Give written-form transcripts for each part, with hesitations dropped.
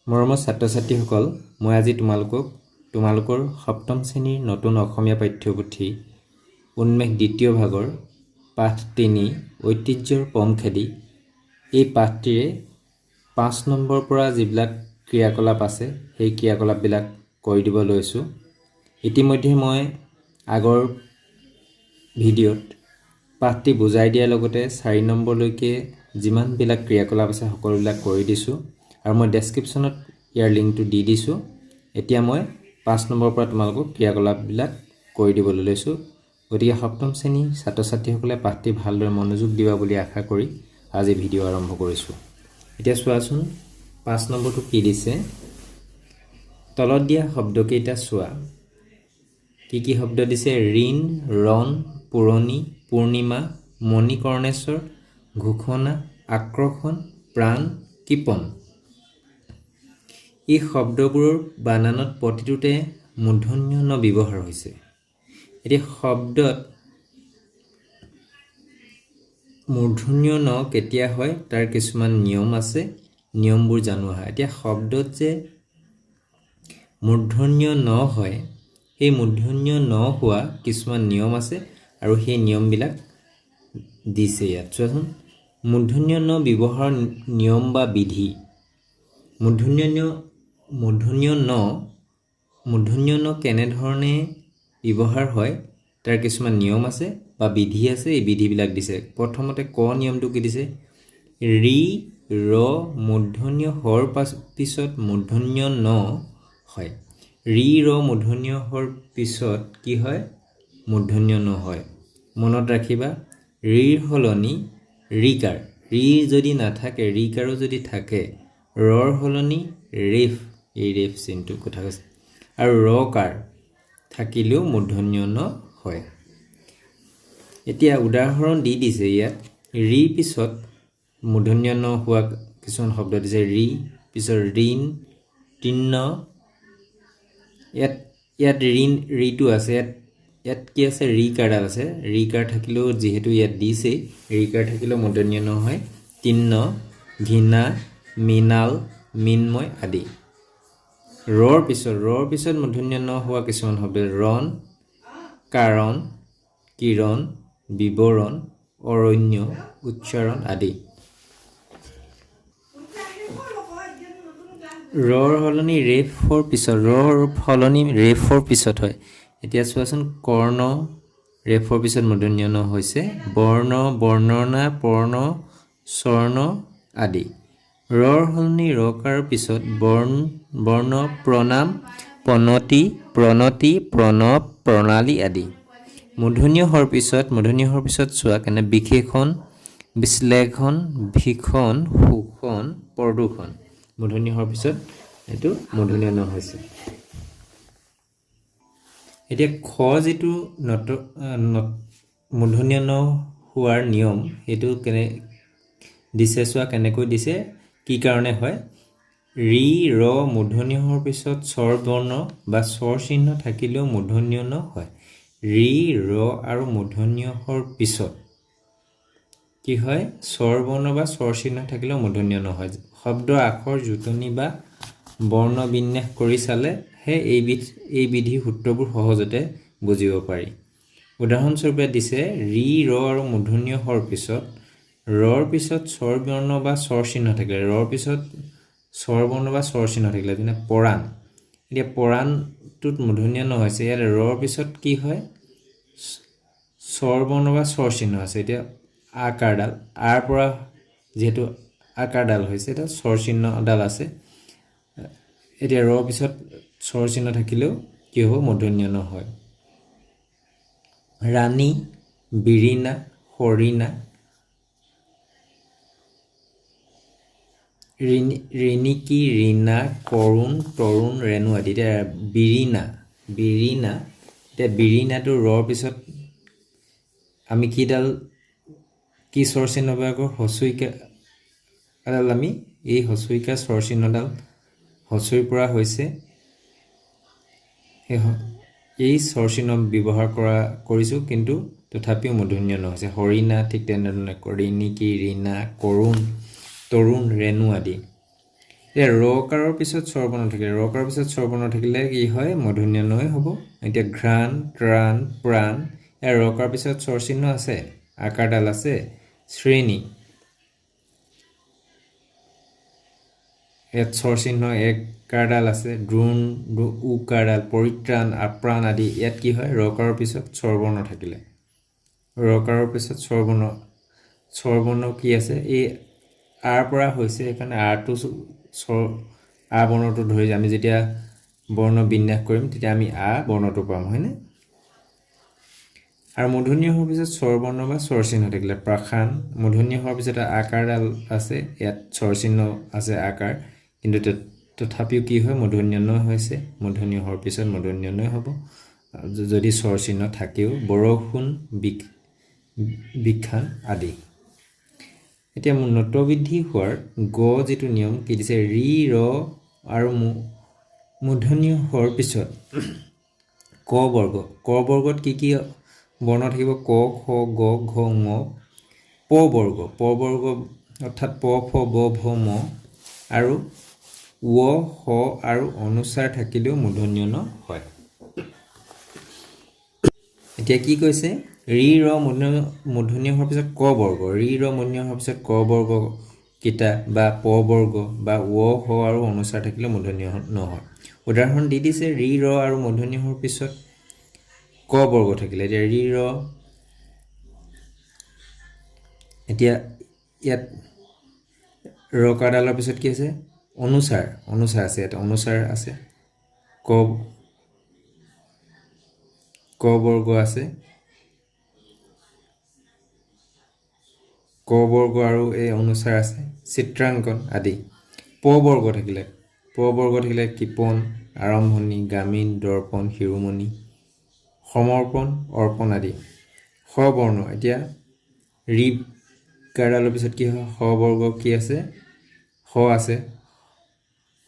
মৰমৰ ছাত্ৰ-ছাত্ৰীসকল, মই আজি তোমালোকৰ সপ্তম শ্ৰেণীৰ নতুন অসমীয়া পাঠ্যপুথি উন্মেষ দ্বিতীয় ভাগৰ পাঠ ৩ ঐতিহ্যৰ পমখেদি এই পাঠটিৰে ৫ নম্বৰ পৰা যিবিলাক ক্ৰিয়াকলাপ আছে সেই ক্ৰিয়াকলাপবিলাক কৰি দিব লৈছোঁ। ইতিমধ্যে মই আগৰ ভিডিঅ'ত পাঠটি বুজাই দিয়াৰ লগতে ৪ নম্বৰলৈকে যিমানবিলাক ক্ৰিয়াকলাপ আছে সকলোবিলাক কৰি দিছোঁ আৰু মই ডেছক্ৰিপশ্যনত ইয়াৰ লিংকটো দি দিছোঁ। এতিয়া মই ৫ নম্বৰৰ পৰা তোমালোকক ক্ৰিয়াকলাপবিলাক কৰি দিবলৈ লৈছোঁ। গতিকে সপ্তম শ্ৰেণীৰ ছাত্ৰ-ছাত্ৰীসকলে পাঠটি ভালদৰে মনোযোগ দিবা বুলি আশা কৰি আজি ভিডিঅ' আৰম্ভ কৰিছোঁ। এতিয়া চোৱাচোন ৫ নম্বৰটো কি দিছে। তলত দিয়া শব্দকেইটা চোৱা। কি কি শব্দ দিছে? ঋণ, ৰণ, পুৰণি, পূৰ্ণিমা, মণিকৰ্ণেশ্বৰ, ঘোষণা, আকৰ্ষণ, প্ৰাণ, কৃপণ। এই শব্দবোৰৰ বানানত প্ৰতিটোতে মূৰ্ধন্য ন ব্যৱহাৰ হৈছে। এতিয়া শব্দত মূৰ্ধন্য ন কেতিয়া হয় তাৰ কিছুমান নিয়ম আছে, নিয়মবোৰ জানো আহা। এতিয়া শব্দত যে মূৰ্ধন্য ন হয় সেই মূৰ্ধন্য ন হোৱা কিছুমান নিয়ম আছে আৰু সেই নিয়মবিলাক দিছে ইয়াত। চোৱাচোন, মূৰ্ধন্য ন ব্যৱহাৰৰ নিয়ম বা বিধি। মূৰ্ধন্য ন কেনেধৰণে ব্যৱহাৰ হয় তাৰ কিছুমান নিয়ম আছে বা বিধি আছে, এই বিধিবিলাক দিছে। প্ৰথমতে ক নিয়মটো কি দিছে? ৰি ৰ মূৰ্ধন্য হৰ পিছত মূৰ্ধন্য ন হয়। ৰি ৰ মূৰ্ধন্য হৰ পিছত কি হয়? মূৰ্ধন্য ন হয়। মনত ৰাখিবা, ৰিৰ সলনি ৰিকাৰ, ৰি যদি নাথাকে ৰিকাৰো যদি থাকে, ৰৰ সলনি ৰেফ, এই ৰেফ চিনটো কথা কৈছে, আৰু ৰকাৰ থাকিলেও মূৰ্ধন্য ন হয়। এতিয়া উদাহৰণ দি দিছে ইয়াত। ৰিৰ পিছত মূৰ্ধন্য ন হোৱা কিছুমান শব্দ দিছে। ৰি পিছত ঋণ, তৃণ। ইয়াত ৰিটো আছে, ইয়াত কি আছে? ৰিকাৰডাল আছে। ৰিকাৰ থাকিলেও যিহেতু ইয়াত দিছে, ৰিকাৰ থাকিলেও মূৰ্ধন্য ন হয়। তৃণ, ঘৃণা, মৃণাল, মৃন্ময় আদি। ৰৰ পিছত মূৰ্ধন্য ন হোৱা কিছুমান শব্দ ৰণ, কাৰণ, কিৰণ, বিৱৰণ, অৰণ্য, উচ্চাৰণ আদি। ৰৰ সলনি ৰেফৰ পিছত হয়। এতিয়া চোৱাচোন, কৰ্ণ ৰেফৰ পিছত মূৰ্ধন্য ন হৈছে। বৰ্ণ, বৰ্ণনা, পৰ্ণ, স্বৰ্ণ আদি। ৰৰ সলনি ৰকাৰ পিছত বৰ্ণ, প্ৰণাম, প্ৰণতি, প্ৰণৱ, প্ৰণালী আদি। মূৰ্ধন্য হৰ পিছত চোৱা কেনে বিশেষণ, বিশ্লেষণ, ভীষণ, শোষণ, প্ৰদূষণ। মূৰ্ধন্য হৰ পিছত এইটো মূৰ্ধন্য ন হৈছে। এতিয়া খ যিটো মূৰ্ধন্য ন হোৱাৰ নিয়ম সেইটো কেনে দিছে চোৱা, কেনেকৈ দিছে, কি কাৰণে হয়। ৰি ৰ মূৰ্ধন্য হৰ পিছত স্বৰ বৰ্ণ বা স্বৰ চিহ্ন থাকিলেও মূৰ্ধন্য ন হয়। ৰি ৰ আৰু মূৰ্ধন্য হৰ পিছত কি হয়? স্বৰ বৰ্ণ বা স্বৰ চিহ্ন থাকিলেও মূৰ্ধন্য ন হয়। শব্দ আখৰ জোঁটনি বা বৰ্ণ বিন্যাস কৰি চালেহে এই বিধিৰ সূত্ৰবোৰ সহজতে বুজিব পাৰি। উদাহৰণস্বৰূপে দিছে, ৰি ৰ আৰু মূৰ্ধন্য হৰ পিছত ৰৰ পিছত স্বৰ বৰ্ণ বা স্বৰ চিহ্ন থাকিলে, ৰৰ পিছত স্বৰ বৰ্ণ বা স্বৰ চিহ্ন থাকিলে, যেনে পৰাণ। এতিয়া পৰাণটোত মূৰ্ধন্য ন হৈছে। ইয়াত ৰৰ পিছত কি হয়? স্বৰ বৰ্ণ বা স্বৰ চিহ্ন আছে। এতিয়া আকাৰডাল, আৰ পৰা যিহেতু আকাৰডাল হৈছে, এটা স্বৰ চিহ্নডাল আছে। এতিয়া ৰৰ পিছত স্বৰ চিহ্ন থাকিলেও কি হ'ব? মূৰ্ধন্য ন হয়। ৰাণী, বিৰিণা, হৰিণা, ৰিণিকী, ৰীণা, কৰুণ, তৰুণ, ৰেণু আদি। এতিয়া বিৰিণা, এতিয়া বিৰিণাটো ৰৰ পিছত আমি কি স্বৰ চিহ্ন ব্যৱহাৰ কৰোঁ? হছইকাডাল। আমি এই হছইকা স্বৰ চিহ্নডাল হছইৰ পৰা হৈছে, এই স্বৰ চিহ্ন ব্যৱহাৰ কৰিছোঁ, কিন্তু তথাপিও মূৰ্ধন্য ন হৈছে। হৰিণা ঠিক তেনেধৰণে ৰিণিকী, ৰীণা, কৰুণ, তৰুণ, ৰেণু আদি। এতিয়া ৰকাৰৰ পিছত স্বৰবৰ্ণ থাকিলে ৰকাৰৰ পিছত স্বৰবৰ্ণ থাকিলে কি হয় মূৰ্ধন্য ণ হ'ব এতিয়া ঘ্ৰাণ ত্ৰাণ প্ৰাণ ইয়াৰ ৰকাৰ পিছত স্বৰ চিহ্ন আছে আকাৰডাল আছে শ্ৰেণী ইয়াত স্বৰ চিহ্ন একাৰডাল আছে দ্ৰোণ উকাৰডাল পৰিত্ৰাণ আপ্ৰাণ আদি ইয়াত কি হয় ৰকাৰৰ পিছত স্বৰবৰ্ণ থাকিলে ৰকাৰৰ পিছত স্বৰবৰ্ণ কি আছে এই আৰ পৰা হৈছে সেইকাৰণে আৰটো আ বৰ্ণটো ধৰি আমি যেতিয়া বৰ্ণ বিন্যাস কৰিম তেতিয়া আমি আ বৰ্ণটো পাম হয়নে আৰু মূৰ্ধন্য হোৱাৰ পিছত স্বৰবৰ্ণ বা স্বৰ চিহ্ন থাকিলে প্ৰাসান মূৰ্ধন্য হোৱাৰ পিছত আকাৰডাল আছে ইয়াত স্বৰ চিহ্ন আছে আকাৰ কিন্তু তথাপিও কি হয় মূৰ্ধন্য ণ হৈছে মূৰ্ধন্য হোৱাৰ পিছত মূৰ্ধন্য ণ হ'ব যদি স্বৰ চিহ্ন থাকেও বৰষুণ বিখ্যান আদি এতিয়া নতবৃদ্ধি হোৱাৰ গ যিটো নিয়ম কি দিছে ৰি ৰ আৰু মূৰ্ধন্য হোৱাৰ পিছত ক বৰ্গত কি বৰ্ণ থাকিব ক খ গ ঘ ঙ প বৰ্গ অৰ্থাৎ প ফ ব ভ ম আৰু ৱ হ আৰু অনুস্বাৰ থাকিলেও মূৰ্ধন্য ণ হয় এতিয়া কি কৈছে ৰি ৰ মূৰ্ধন্য হোৱাৰ পিছত ক বৰ্গ ৰি ৰ মূৰ্ধন্য হোৱাৰ পিছত ক বৰ্গ কিটা বা প বৰ্গ বা ৱ হ আৰু অনুস্বাৰ থাকিলে মূৰ্ধন্য নহয় উদাহৰণ দি দিছে ৰি ৰ আৰু মূৰ্ধন্য হোৱাৰ পিছত ক বৰ্গ থাকিলে এতিয়া ৰি ৰ এতিয়া ইয়াত ৰকাৰডালৰ পিছত কি আছে অনুস্বাৰ আছে ইয়াত অনুস্বাৰ আছে ক বৰ্গ আছে ক বৰ্গ আৰু এই অনুস্বাৰ আছে চিত্ৰাংকন আদি প বৰ্গ থাকিলে কৃপণ আৰম্ভণি গামীন দৰ্পণ শিৰোমণি সমৰ্পণ অৰ্পণ আদি স বৰ্ণ এতিয়া ৰি কাৰডালৰ পিছত কি হয় স বৰ্গ কি আছে স আছে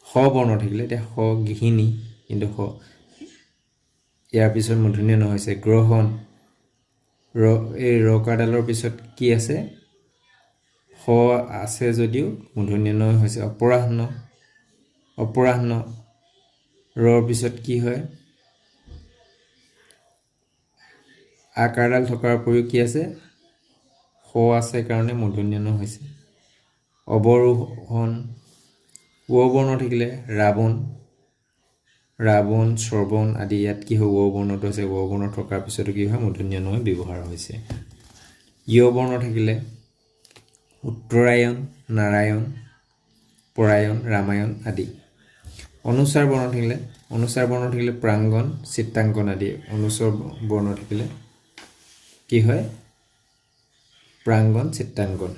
স বৰ্ণ থাকিলে এতিয়া স গৃহিণী কিন্তু ইয়াৰ পিছত মূৰ্ধন্য ণ হৈছে গ্ৰহণ এই ৰকাৰডালৰ পিছত কি আছে স আছে যদিও মূৰ্ধন্য ণ হৈছে অপৰাহ্ন ৰৰ পিছত কি হয় আকাৰডাল থকাৰ উপৰিও কি আছে স আছে কাৰণে মূৰ্ধন্য ণ হৈছে অৱৰোহণ ৱ বৰ্ণ থাকিলে ৰাৱণ শ্ৰৱণ আদি ইয়াত কি হয় ৱ বৰ্ণটো আছে ৱ বৰ্ণ থকাৰ পিছতো কি হয় মূৰ্ধন্য ণ ব্যৱহাৰ হৈছে য় বৰ্ণ থাকিলে উত্তৰায়ণ নাৰায়ণ পৰায়ণ ৰামায়ণ আদি অনুস্বাৰ বৰ্ণ থাকিলে প্ৰাংগণ চিত্ৰাংকন আদি অনুস্বৰ বৰ্ণ থাকিলে কি হয় প্ৰাংগণ চিত্ৰাংকন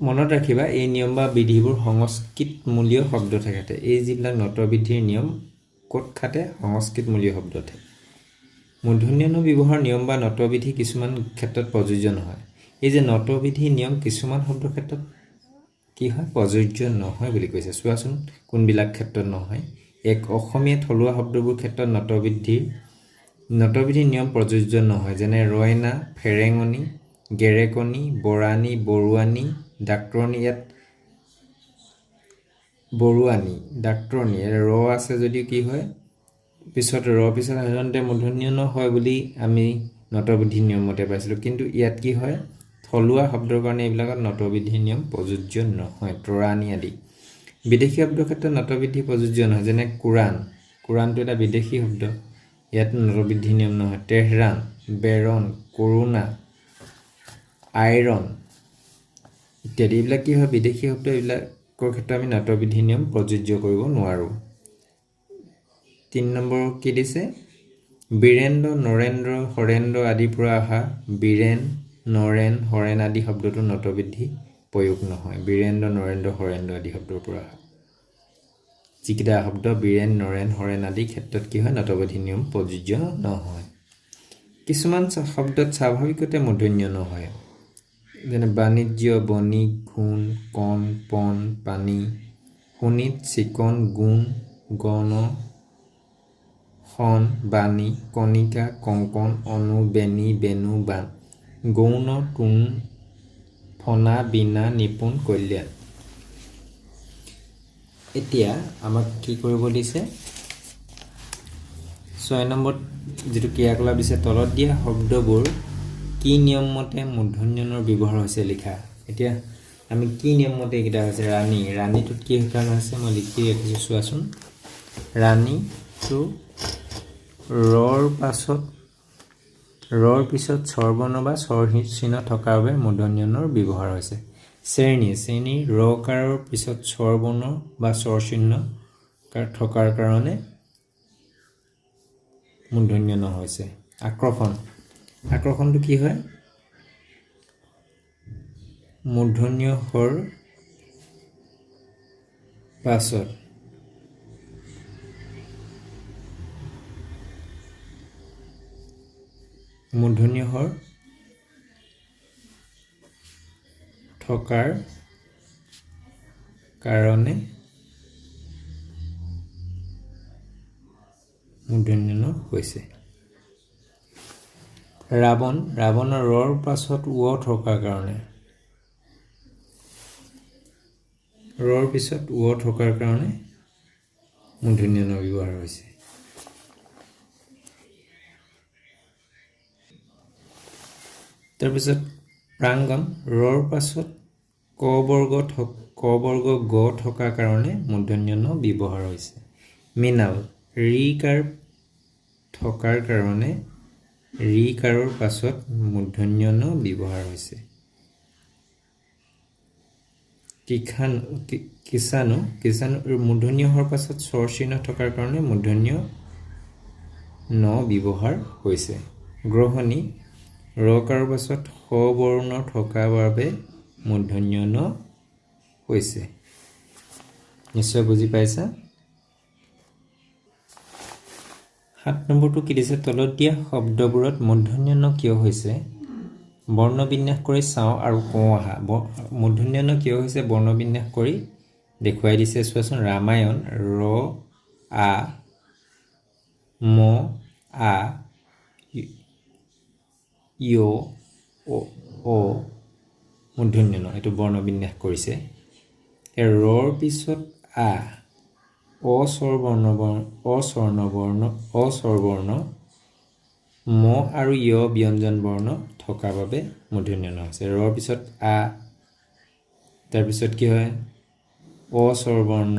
মনত ৰাখিবা এই নিয়ম বা বিধিবোৰ সংস্কৃতমূলীয় শব্দ থাকে এই যিবিলাক নতবৃদ্ধিৰ নিয়ম ক'ত খাটে সংস্কৃতমূলীয় শব্দ থাকে মূৰ্ধন্য ণ ব্যৱহাৰ নিয়ম বা নতবিধি কিছুমান ক্ষেত্ৰত প্ৰযোজ্য নহয় এই যে নতবিধি নিয়ম কিছুমান শব্দৰ ক্ষেত্ৰত কি হয় প্ৰযোজ্য নহয় বুলি কৈছে চোৱাচোন কোনবিলাক ক্ষেত্ৰত নহয় এক অসমীয়া থলুৱা শব্দবোৰ ক্ষেত্ৰত নতবিধি নিয়ম প্ৰযোজ্য নহয় যেনে ৰয়না ফেৰেঙনি গেৰেকনি বৰানী বৰুৱানী ডাক্তৰণী ইয়াত ডাক্তৰণী ৰ আছে যদিও কি হয় পিছত সাধাৰণতে মূৰ্ধন্য ণ হয় বুলি আমি নতবিধি নিয়মতে পাইছিলোঁ কিন্তু ইয়াত কি হয় থলুৱা শব্দৰ কাৰণে এইবিলাকত নতবিধি নিয়ম প্ৰযোজ্য নহয় তৰাণী আদি বিদেশী শব্দৰ ক্ষেত্ৰত নতবিধি প্ৰযোজ্য নহয় যেনে কোৰাণটো এটা বিদেশী শব্দ ইয়াত নতবিধি নিয়ম নহয় তেহৰাণ বেৰণ কৰোণা আইৰণ ইত্যাদি এইবিলাক কি হয় বিদেশী শব্দ এইবিলাকৰ ক্ষেত্ৰত আমি নতবিধি নিয়ম প্ৰযোজ্য কৰিব নোৱাৰোঁ 3 নম্বৰ কি দিছে বীৰেন্দ্ৰ নৰেন্দ্ৰ হৰেন্দ্ৰ আদিৰ পৰা অহা বীৰেণ নৰেন হৰেণ আদি শব্দটো নতবিধি প্ৰয়োগ নহয় বীৰেন্দ্ৰ নৰেন্দ্ৰ হৰেন্দ্ৰ আদি শব্দৰ পৰা অহা যিকেইটা শব্দ বীৰেণ নৰেন হৰেণ আদিৰ ক্ষেত্ৰত কি হয় নতবিধি নিয়ম প্ৰযোজ্য নহয় কিছুমান শব্দত স্বাভাৱিকতে মূৰ্ধন্য ণ হয় যেনে বাণিজ্য বণিক ঘূণ কণ পণ পানী শোণিত চিকণ গুণ গণ খন বাণী কণিকা কংকণ অনু বেনী বেনু বাণ গৌণ তুণ অনা বিনা নিপুণ কল্যাণ এতিয়া আমাক কি কৰিব দিছে 6 নম্বৰত যেটো ক্ৰিয়াকলাপ দিছে তলত দিয়া শব্দবোৰ কি নিয়ম মতে মূৰ্ধন্যৰ ব্যৱহাৰ হৈছে লিখা এতিয়া আমি কি নিয়ম মতে এটা হৈছে ৰাণী ৰাণীটোত কি কাৰণ আছে মই লিখি ৰাখিছো চোৱাচোন ৰাণী টু ৰৰ পিছত স্বৰবৰ্ণ বা স্বৰ চিহ্ন থকাৰ বাবে মূৰ্ধন্যৰ ব্যৱহাৰ হৈছে শ্ৰেণী ৰকাৰৰ পিছত স্বৰবৰ্ণ বা স্বৰ চিহ্ন থকাৰ কাৰণে মূৰ্ধন্য হৈছে আকৰ্ষণটো কি হয় মূৰ্ধন্য হৰ পাছত মূৰ্ধন্য হৰ থকাৰ কাৰণে মূৰ্ধন্য হৈছে ৰাৱণৰ ৰৰ পাছত ও থকাৰ কাৰণে ৰৰ পিছত ও থকাৰ কাৰণে মূৰ্ধন্য ব্যৱহাৰ হৈছে তাৰপিছত প্ৰাংগন ৰৰ পাছত ক বৰ্গ গ থকাৰ কাৰণে মূৰ্ধন্য ব্যৱহাৰ হৈছে মৃণাল ৰিকাৰ থকাৰ কাৰণে ৰিকাৰৰ পাছত মূৰ্ধন্য ব্যৱহাৰ হৈছে কিষাণু মূৰ্ধন্য হৰ পাছত স্বৰ চিহ্ন থকাৰ কাৰণে মূৰ্ধন্য ব্যৱহাৰ হৈছে গ্ৰহণী ৰকাৰৰ পাছত স বৰ্ণ থকাৰ বাবে মূৰ্ধন্য হৈছে নিশ্চয় বুজি পাইছা 7 নম্বৰটো কি দিছে তলত দিয়া শব্দবোৰত মূৰ্ধন্য কিয় হৈছে বৰ্ণবিন্যাস কৰি চাও আৰু কওঁ আহা মূৰ্ধন্য কিয় হৈছে বৰ্ণবিন্যাস কৰি দেখুৱাই দিছে চোৱাচোন ৰামায়ণ ৰ আ ম আ ইয় ও মূৰ্ধন্য এটো বৰ্ণবিন্যাস কৰিছে ৰৰ পিছত আ অস্বৰবৰ্ণ ম আৰু য় ব্যঞ্জন বৰ্ণ থকাৰ বাবে মূৰ্ধন্য হৈছে ৰৰ পিছত আ তাৰ পিছত কি হয় অস্বৰবৰ্ণ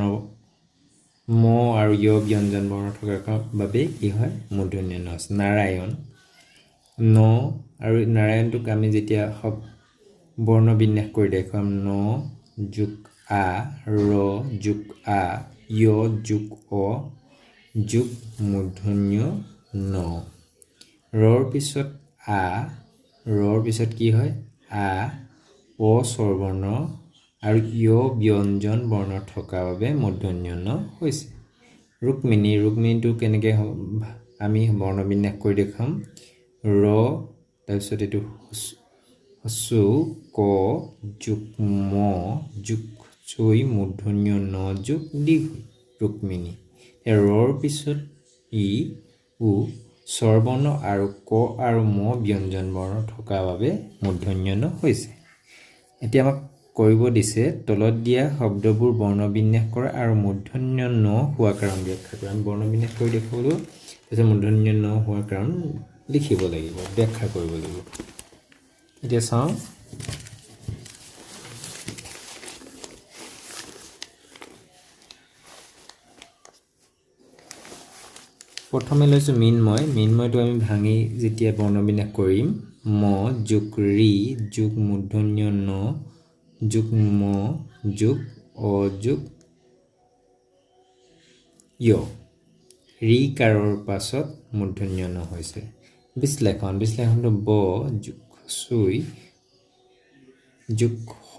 ম আৰু য় ব্যঞ্জন বৰ্ণ থকাৰ বাবে কি হয় মূৰ্ধন্য হৈছে নাৰায়ণ ন আৰু নাৰায়ণটোক আমি যেতিয়া বৰ্ণ বিন্যাস কৰি দেখুৱাম ন যোগ আ ৰ যোগ আ য় যোগ অ যোগ মূৰ্ধন্য ন ৰৰ পিছত আ ৰৰ পিছত কি হয় আ অস্বৰবৰ্ণ আৰু য় ব্যঞ্জন বৰ্ণ থকাৰ বাবে মূৰ্ধন্য হৈছে ৰুক্মিণীটো কেনেকৈ আমি বৰ্ণ বিন্যাস কৰি দেখুৱাম ৰ তাৰপিছত এইটো হসু ক যোগ ম যোগ চৈ মূৰ্ধন্য ন যোগ দীৰ্ঘ ৰুক্মিণী ৰৰ পিছত উ স্বৰবৰ্ণ আৰু ক আৰু ম ব্যঞ্জন বৰ্ণ থকাৰ বাবে মূৰ্ধন্য হৈছে এতিয়া আমাক কৰিব দিছে তলত দিয়া শব্দবোৰ বৰ্ণবিন্যাস কৰা আৰু মূৰ্ধন্য হোৱা কাৰণ ব্যাখ্যা কৰা আমি বৰ্ণবিন্যাস কৰি দেখুৱালো তাৰপিছত মূৰ্ধন্য হোৱাৰ কাৰণ লিখিব লাগিব ব্যাখ্যা কৰিব লাগিব এতিয়া চাওঁ প্ৰথমে লৈছো মিনময়টো আমি ভাঙি যেতিয়া বৰ্ণবিন্যাস কৰিম ম যোগ ৰি যোগ মূৰ্ধন্য ন যোগ ম যোগ অ যোগ য় ৰিকাৰৰ পাছত মূৰ্ধন্য ন হৈছে বিশ্লেষণটো ব যোগ চুই যোগ হ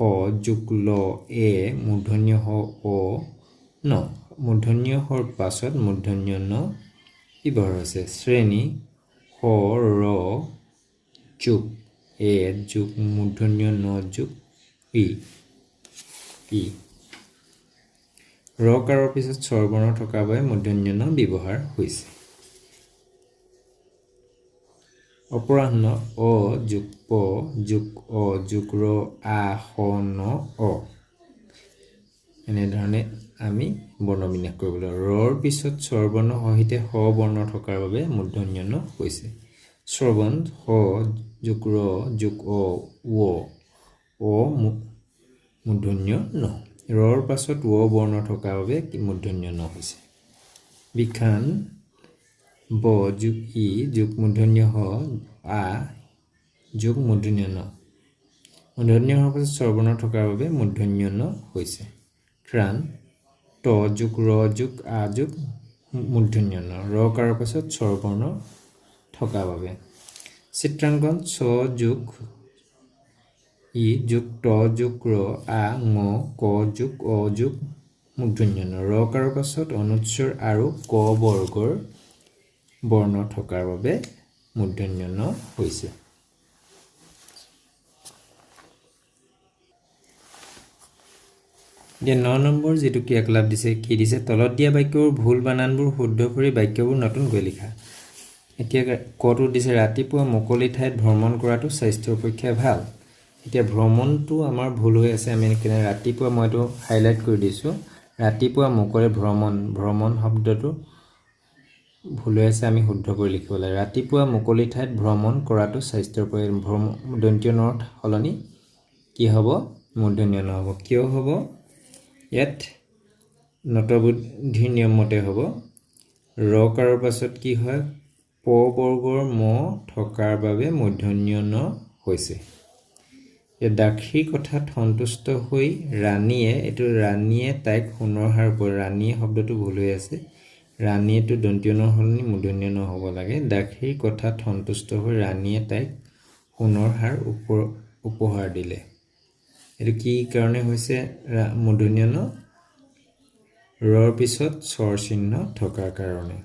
যোগ ল এ মূৰ্ধন্য হ অ ন মূৰ্ধন্য হৰ পাছত মূৰ্ধন্য ন ব্যৱহাৰ হৈছে শ্ৰেণী হ ৰ যোগ এ যোগ মূৰ্ধন্য ন যোগ ই ৰকাৰৰ পিছত স্বৰবৰ্ণ থকাৰ বাবে মূৰ্ধন্য ন ব্যৱহাৰ হৈছে অপৰাহ্ন অ যোগ প যোগ অ যোগ ৰ আ স ন অ এনেধৰণে আমি বৰ্ণবিন্যাস কৰিব লাগিব। ৰৰ পিছত স্বৰবৰ্ণ সহিতে স বৰ্ণ থকাৰ বাবে মূৰ্ধন্য ণ হৈছে। স্বৰবৰ্ণ স যোগ ৰ যোগ অ ও মূৰ্ধন্য ণ। ৰৰ পাছত ও বৰ্ণ থকাৰ বাবে মূৰ্ধন্য ণ হৈছে। বিখান ব যোগ ই যোগ মূৰ্ধন্য হ আ যোগ মূৰ্ধন্য ণ। মূৰ্ধন্য হোৱাৰ পাছত স্বৰবৰ্ণ থকাৰ বাবে মূৰ্ধন্য ণ হৈছে। ত্ৰাণ ত যোগ ৰ যোগ আ যোগ মূৰ্ধন্য ণ। ৰ কাৰৰ পাছত স্বৰবৰ্ণ থকাৰ বাবে। চিত্ৰাংকন চ যোগ ই যোগ ত যোগ ৰ আ ঙ ক যোগ অ যোগ মূৰ্ধন্য ণ। ৰ কাৰৰ পাছত অনুচ্বৰ আৰু ক বৰ্গৰ বৰ্ণ থকাৰ বাবে মূৰ্ধন্য ণ হৈছে। এতিয়া ৯ নম্বৰ যিটো ক্ৰিয়াকলাপ দিছে কি দিছে, তলত দিয়া বাক্যবোৰ ভুল বানানবোৰ শুদ্ধ কৰি বাক্যবোৰ নতুনকৈ লিখা। এতিয়া কটো দিছে ৰাতিপুৱা মুকলি ঠাইত ভ্ৰমণ কৰাটো স্বাস্থ্যৰ পক্ষে ভাল। এতিয়া ভ্ৰমণটো আমাৰ ভুল হৈ আছে, আমি ৰাতিপুৱা মই এইটো হাইলাইট কৰি দিছোঁ। ৰাতিপুৱা মুকলি ভ্ৰমণ শব্দটো ভুল হৈ আছে, আমি শুদ্ধ কৰি লিখিব লাগে। ৰাতিপুৱা মুকলি ঠাইত ভ্ৰমণ কৰাটো স্বাস্থ্যৰ পক্ষে দন্ত্য নৰ সলনি কি হ'ব? মূৰ্ধন্য ণ হ'ব। কিয় হ'ব? ইয়াত নতবুদ্ধিৰ নিয়ম মতে হ'ব। ৰ কাৰৰ পাছত কি হয়? প বৰ্গৰ ম থকাৰ বাবে মূৰ্ধন্য ণ হৈছে। দাসীৰ কথাত সন্তুষ্ট হৈ ৰাণীয়ে তাইক সোণৰ হাৰ ৰাণীয়ে শব্দটো ভুল হৈ আছে। ৰাণীয়েটো দন্ত্য নৰ সলনি মূৰ্ধন্য ণ হ'ব লাগে। দাসীৰ কথাত সন্তুষ্ট হৈ ৰাণীয়ে তাইক সোণৰ হাৰ উপহাৰ দিলে। এইটো কি কাৰণে হৈছে মূৰ্ধন্য ণ? ৰৰ পিছত স্বৰ চিহ্ন থকাৰ কাৰণে।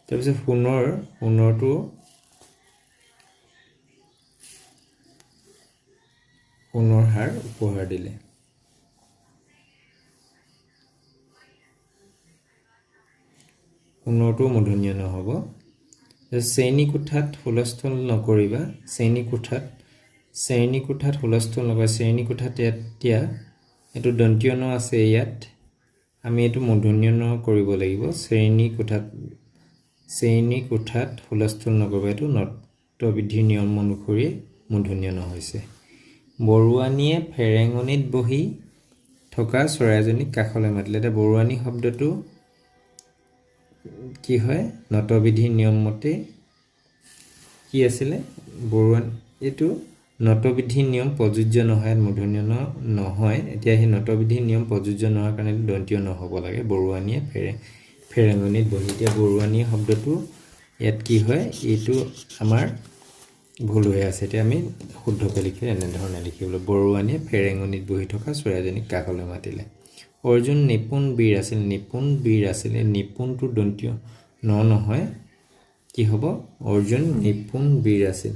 তাৰপিছত সোণৰ হাৰ উপহাৰ দিলে। সোণৰটো মূৰ্ধন্য ণ হ'ব। শ্ৰেণী কোঠাত হুলস্থুল নকৰিবা। শ্ৰেণী কোঠাত হুলস্থুল নকৰিবা। শ্ৰেণী কোঠাত এতিয়া এইটো দন্ত্য ণ আছে, ইয়াত আমি এইটো মূৰ্ধন্য ণ কৰিব লাগিব। শ্ৰেণী কোঠাত হুলস্থুল নকৰিবা, এইটো নতবৃদ্ধিৰ নিয়ম অনুসৰি মূৰ্ধন্য ণ হৈছে। বৰুৱানীয়ে ফেৰেঙনিত বহি থকা চৰাইজনীক কাষলৈ মাতিলে। এতিয়া বৰুৱানী শব্দটো কি হয়? নতবৃদ্ধিৰ নিয়ম মতে কি আছিলে? এইটো নতবৃদ্ধিৰ নিয়ম প্ৰযোজ্য নহয়, মূৰ্ধন্য ণ নহয়। এতিয়া সেই নতবৃদ্ধিৰ নিয়ম প্ৰযোজ্য নোহোৱাৰ কাৰণে দন্ত্য ণ হ'ব লাগে। বৰুৱানীয়ে ফেৰেঙনিত বহি। এতিয়া বৰুৱানী শব্দটো ইয়াত কি হয়? এইটো আমাৰ ভুল হৈ আছে। এতিয়া আমি শুদ্ধকৈ লিখি এনেধৰণে লিখিব লাগিব। বৰুৱানীয়ে ফেৰেঙনিত বহি থকা চৰাইজনীক কাষলৈ মাতিলে। অৰ্জুন নিপুণ বীৰ আছিল। নিপুণটো দন্ত্য ণ নহয়, কি হ'ব? অৰ্জুন নিপুণ বীৰ আছিল।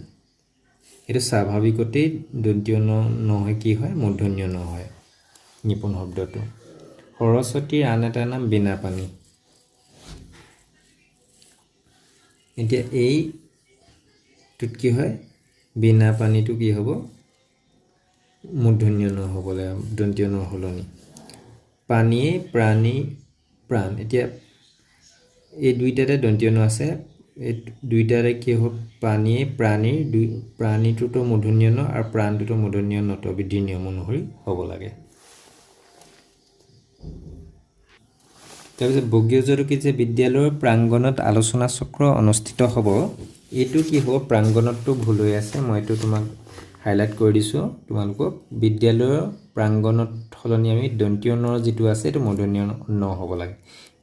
এইটো স্বাভাৱিকতেই দন্ত্য ণ নহয়, কি হয়? মূৰ্ধন্য ণ হয় নিপুণ শব্দটো। সৰস্বতীৰ আন এটা নাম বীণাপাণি। এতিয়া এইটোত কি হয়? বীণাপাণিটো কি হ'ব? মূৰ্ধন্য ণ হ'ব লাগে দন্ত্য নৰ সলনি। পানীয়ে প্ৰাণ। এতিয়া এই দুইটাতে দন্ত্য ণ আছে, এই দুইটাৰে কি হ'ব? পানীয়ে প্ৰাণীটোতো মূৰ্ধন্য ণ আৰু প্ৰাণটোতো মূৰ্ধন্য ণ নতবৃদ্ধিৰ নিয়ম অনুসৰি হ'ব লাগে। তাৰপিছত বগীয়জুঁটো কি যে বিদ্যালয়ৰ প্ৰাংগণত আলোচনা চক্ৰ অনুষ্ঠিত হ'ব। এইটো কি হ'ব? প্ৰাংগণতটো ভুল হৈ আছে, মই এইটো তোমাক হাইলাইট কৰি দিছোঁ তোমালোকক। বিদ্যালয়ৰ প্ৰাংগণত সলনি আমি দন্ত্য নৰ যিটো আছে এইটো মূৰ্ধন্য ণ হ'ব লাগে।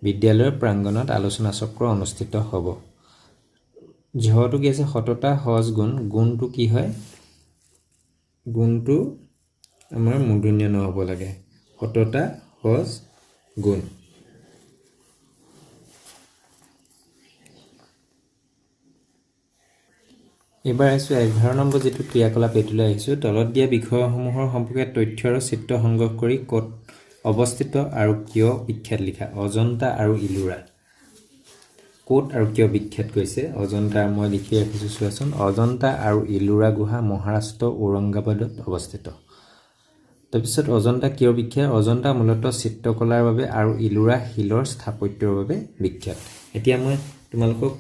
বিদ্যালয়ৰ প্ৰাংগণত আলোচনা চক্ৰ অনুষ্ঠিত হ'ব। ঝটো কি আছে? সততা সহজ গুণ। গুণটো কি হয়? গুণটো আমাৰ মূৰ্ধন্য ণ হ'ব লাগে। সততা সহজ গুণ। এইবাৰ আহিছোঁ 11 নম্বৰ যিটো ক্ৰিয়াকলাপ এইটোলৈ আহিছোঁ। তলত দিয়া বিষয়সমূহৰ সম্পৰ্কে তথ্য আৰু চিত্ৰ সংগ্ৰহ কৰি অৱস্থিত আৰু কিয় বিখ্যাত লিখা। অজন্তা আৰু ইলোৰা ক'ত আৰু কিয় বিখ্যাত কৈছে। অজন্তা মই লিখি ৰাখিছোঁ চোৱাচোন। অজন্তা আৰু ইলোৰা গুহা মহাৰাষ্ট্ৰ ঔৰংগাবাদত অৱস্থিত। তাৰপিছত অজন্তা কিয় বিখ্যাত। অজন্তা মূলতঃ চিত্ৰকলাৰ বাবে আৰু ইলোৰা শিলৰ স্থাপত্যৰ বাবে বিখ্যাত। এতিয়া মই তোমালোকক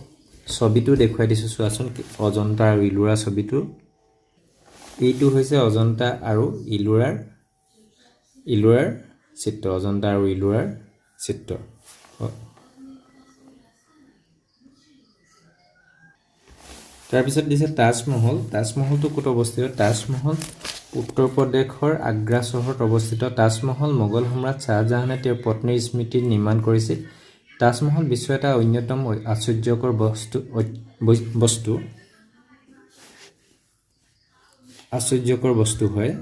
ছবিটো দেখুৱাই দিছোঁ চোৱাচোন। অজন্তা আৰু ইলোৰা ছবিটো এইটো হৈছে অজন্তা আৰু ইলোৰাৰ চিত্ৰ। অজন্তা আৰু ইলোৰাৰ চিত্ৰ। তাৰপিছত দিছে তাজমহল। তাজমহলটো ক'ত অৱস্থিত। তাজমহল উত্তৰ প্ৰদেশৰ আগ্ৰা চহৰত অৱস্থিত। তাজমহল মোগল সম্ৰাট শ্বাহজাহানে তেওঁৰ পত্নীৰ স্মৃতিত নিৰ্মাণ কৰিছিল। তাজমহল বিশ্বৰ এটা অন্যতম আশ্চৰ্যকৰ বস্তু হয়।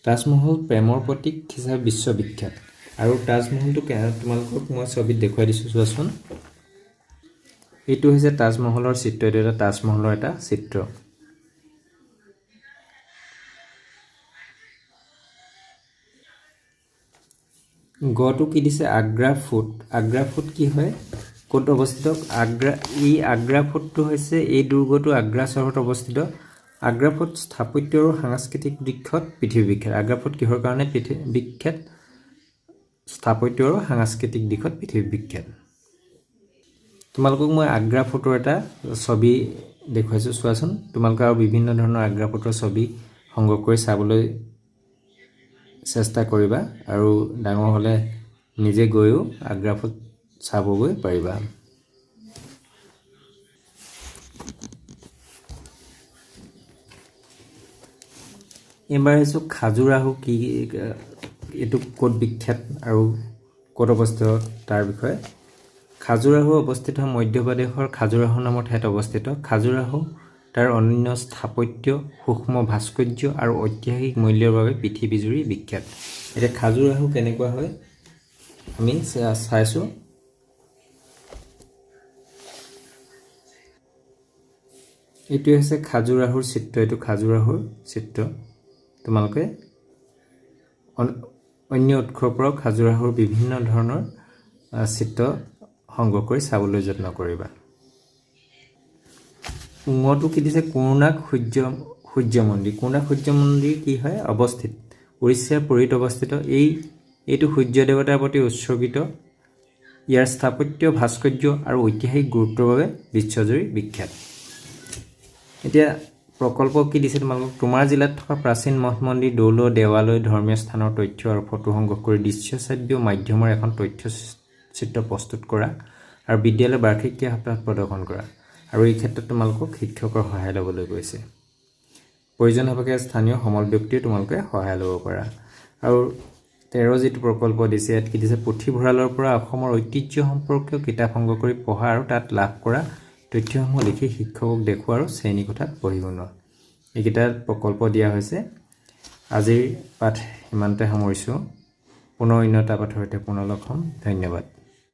তাজমহল প্ৰেমৰ প্ৰতীক হিচাপে বিশ্ববিখ্যাত। আৰু তাজমহলটো তোমালোকক মই ছবিত দেখুৱাই দিছোঁ চোৱাচোন। এইটো হৈছে তাজমহলৰ চিত্ৰ। এইটো এটা তাজমহলৰ এটা চিত্ৰ। গটো কি দিছে। আগ্ৰা ফোৰ্ট। আগ্ৰা ফোৰ্ট কি হয়, ক'ত অৱস্থিত। আগ্ৰা ফোৰ্টটো হৈছে এই দুৰ্গটো আগ্ৰা চহৰত অৱস্থিত। আগ্ৰা ফোৰ্ট স্থাপত্য আৰু সাংস্কৃতিক দিশত পৃথিৱী বিখ্যাত। আগ্ৰা ফোৰ্ট কিহৰ কাৰণে বিখ্যাত। স্থাপত্য আৰু সাংস্কৃতিক দিশত পৃথিৱী বিখ্যাত। তোমালোকক মই আগ্ৰা ফোৰ্টৰ এটা ছবি দেখুৱাইছোঁ চোৱাচোন। তোমালোকে আৰু বিভিন্ন ধৰণৰ আগ্ৰা ফোৰ্টৰ ছবি সংগ্ৰহ কৰি চাবলৈ চেষ্টা কৰিবা আৰু ডাঙৰ হ'লে নিজে গৈও আগ্ৰা ফোৰ্ট চাবগৈ পাৰিবা। এইবাৰ আহিছোঁ খাজুৰাহো কি, এইটো ক'ত বিখ্যাত আৰু ক'ত অৱস্থিত তাৰ বিষয়ে। খাজুৰাহো অৱস্থিত মধ্যপ্ৰদেশৰ খাজুৰাহো নামৰ ঠাইত অৱস্থিত। খাজুৰাহো তাৰ অনন্য স্থাপত্য, সূক্ষ্ম ভাস্কৰ্য আৰু ঐতিহাসিক মূল্যৰ বাবে পৃথিৱীজুৰি বিখ্যাত। এতিয়া খাজুৰাহো কেনেকুৱা হয় আমি চাইছোঁ। এইটোৱে হৈছে খাজুৰাহোৰ চিত্ৰ। এইটো খাজুৰাহোৰ চিত্ৰ। তোমালোকে অন্য উৎসৰ পৰাও খাজুৰাহোৰ বিভিন্ন ধৰণৰ চিত্ৰ সংগ্ৰহ কৰি চাবলৈ যত্ন কৰিবা। উঙটো কি দিছে। কোণাৰ্ক সূৰ্য মন্দিৰ। কোণাৰ্ক সূৰ্য মন্দিৰ কি হয়, অৱস্থিত উৰিষ্যাৰ পুৰীত অৱস্থিত। এইটো সূৰ্য দেৱতাৰ প্ৰতি উৎসৰ্গিত। ইয়াৰ স্থাপত্য, ভাস্কৰ্য আৰু ঐতিহাসিক গুৰুত্বৰ বাবে বিশ্বজুৰি বিখ্যাত। এতিয়া প্ৰকল্প কি দিছে তোমালোকক। তোমাৰ জিলাত থকা প্ৰাচীন মঠ মন্দিৰ, দৌল, দেৱালয়, ধৰ্মীয় স্থানৰ তথ্য আৰু ফটো সংগ্ৰহ কৰি দৃশ্যশ্ৰাব্য মাধ্যমৰ এখন তথ্যচিত্ৰ প্ৰস্তুত কৰা আৰু বিদ্যালয়ৰ বাৰ্ষিক ক্ৰীড়া সপ্তাহত প্ৰদৰ্শন কৰা। আৰু এই ক্ষেত্ৰত তোমালোকক শিক্ষকৰ সহায় ল'বলৈ কৈছে। প্ৰয়োজন সাপেক্ষে স্থানীয় সমল ব্যক্তিও তোমালোকে সহায় ল'ব পাৰা। আৰু 13 যিটো প্ৰকল্প দিছে, ইয়াত কি দিছে। পুথিভঁৰালৰ পৰা অসমৰ ঐতিহ্য সম্পৰ্কীয় কিতাপ সংগ্ৰহ কৰি পঢ়া আৰু তাত লাভ কৰা তথ্যসমূহ লিখি শিক্ষকক দেখুওৱা আৰু শ্ৰেণীকোঠাত পঢ়ি শুনোৱা। এইকেইটা প্ৰকল্প দিয়া হৈছে। আজিৰ পাঠ ইমানতে সামৰিছোঁ। পুনৰ অন্য এটা পাঠৰ সৈতে পুনৰ লগ হ'ম। ধন্যবাদ।